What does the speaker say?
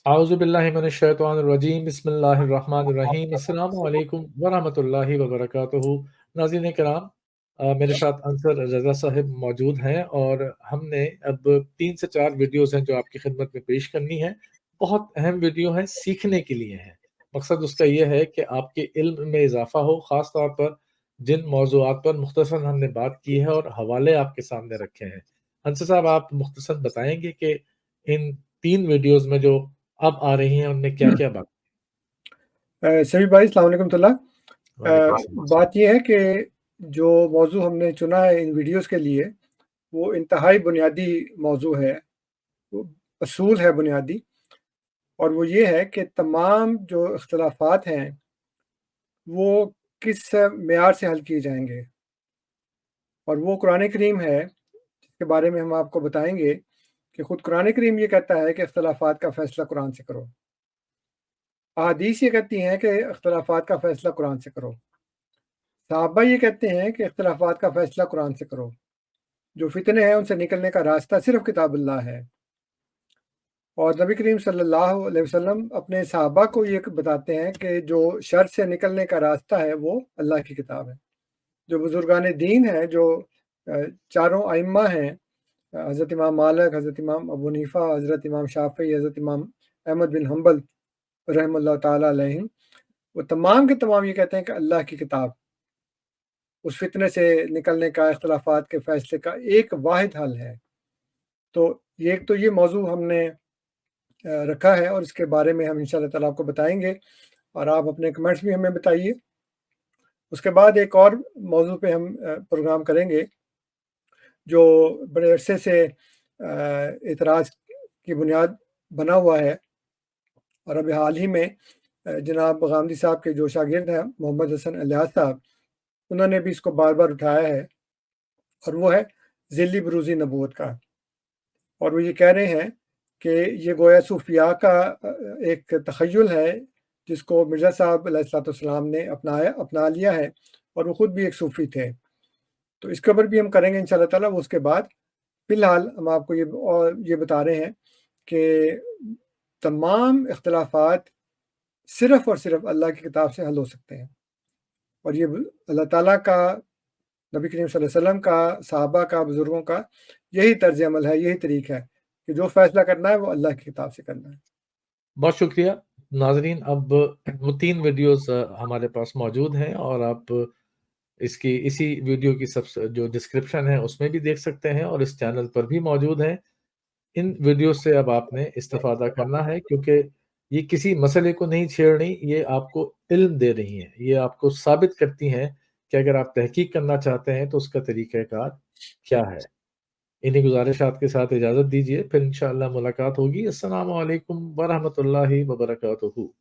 आऊज़ु बिल्लाहि मिनश शैतानिर रजीम बिस्मिल्लाहिर रहमानिर रहीम अस्सलामु अलैकुम व रहमतुल्लाहि व बरकातुहू। नाज़रीन किराम, मेरे साथ अंसर रज़ा साहब मौजूद हैं और हमने अब 3 से 4 वीडियोज़ हैं जो आपकी खिदमत में पेश करनी है। बहुत अहम वीडियो है, सीखने के लिए है। मकसद उसका ये है कि आपके इल्म में इज़ाफ़ा हो, ख़ास तौर पर जिन मौज़ूआत पर मुख्तसर हमने बात की है और हवाले आपके सामने रखे हैं। अंसर साहब, आप मुख्तसर बताएँगे कि इन 3 वीडियोज़ में जो अब आ रही हैं, उनमें क्या-क्या बात? सभी भाई अस्सलाम वालेकुम तुल्ला। वालेकुम सलाम। बात ये है कि जो मौजू हमने चुना है इन वीडियोस के लिए, वो इंतहाई बुनियादी मौजू है, वो असूल है बुनियादी, और वो ये है कि तमाम जो इख्तिलाफ़ात हैं, वो किस मेयार से हल किए जाएँगे। और वो कुरान करीम है, जिसके बारे में हम आपको बताएँगे कि खुद कुरान करीम ये कहता है कि इख्तिलाफ़ात का फ़ैसला कुरान से करो। अहादीस ये कहती हैं कि इख्तिलाफ़ात का फ़ैसला कुरान से करो। सहाबा ये कहते हैं कि इख्तिलाफ़ात का फ़ैसला कुरान से करो। जो फ़ितने हैं उनसे निकलने का रास्ता सिर्फ़ किताबुल्लाह है। और नबी करीम सल्लल्लाहु अलैहि वसल्लम अपने सहाबा को ये बताते हैं कि जो शर से निकलने का रास्ता है वो अल्लाह की किताब है। जो बुज़ुर्गान दीन हैं, जो चारों अइम्मा हैं, हज़रत इमाम मालिक, हज़रत इमाम अबू हनीफ़ा, हज़रत इमाम शाफ़िई, हज़रत इमाम अहमद बिन हम्बल रहमतुल्लाह ताला अलैहिम, वो तमाम के तमाम ये कहते हैं कि अल्लाह की किताब उस फ़ितने से निकलने का, इख्तिलाफ़ात के फ़ैसले का एक वाहिद हल है। तो ये मौज़ू हमने रखा है और इसके बारे में हम इंशाअल्लाह ताला आपको बताएँगे, और आप अपने कमेंट्स भी हमें बताइए। उसके बाद एक और मौज़ू पे हम प्रोग्राम करेंगे, जो बड़े अरसे से एतराज़ की बुनियाद बना हुआ है, और अभी हाल ही में जनाब गामदी साहब के जो शागिर्द हैं, मोहम्मद हसन अलियास साहब, उन्होंने भी इसको बार-बार उठाया है, और वो है ज़िल्ली बरूज़ी नबूवत का। और वो ये कह रहे हैं कि ये गोया सूफिया का एक तख़य्युल है, जिसको मिर्ज़ा साहब अलैहिस्सलाम ने अपना लिया है, और वो ख़ुद भी एक सूफ़ी थे। तो इसके ऊपर भी हम करेंगे इंशाअल्लाह ताला। उसके बाद फ़िलहाल हम आपको ये बता रहे हैं कि तमाम इख्तिलाफ़ात सिर्फ़ और सिर्फ़ अल्लाह की किताब से हल हो सकते हैं, और ये अल्लाह ताला का, नबी करीम सल्लल्लाहु अलैहि वसल्लम का, सहाबा का, बुज़ुर्गों का यही तर्ज़ अमल है, यही तरीक़ा है कि जो फ़ैसला करना है वो अल्लाह की किताब से करना है। बहुत शुक्रिया। नाज़रीन, अब वो 3 वीडियोज़ हमारे पास मौजूद हैं और आप इसी वीडियो की जो डिस्क्रिप्शन है उसमें भी देख सकते हैं और इस चैनल पर भी मौजूद हैं। इन वीडियो से अब आपने इस्तिफ़ादा करना है, क्योंकि ये किसी मसले को नहीं छेड़ रही, ये आपको इल्म दे रही हैं। ये आपको साबित करती हैं कि अगर आप तहकीक करना चाहते हैं तो उसका तरीक़ाकार क्या है। इन्हीं गुज़ारिशात के साथ इजाज़त दीजिए, फिर इंशाअल्लाह मुलाकात होगी। अस्सलामु अलैकुम व रहमतुल्लाहि व बरकातुहू।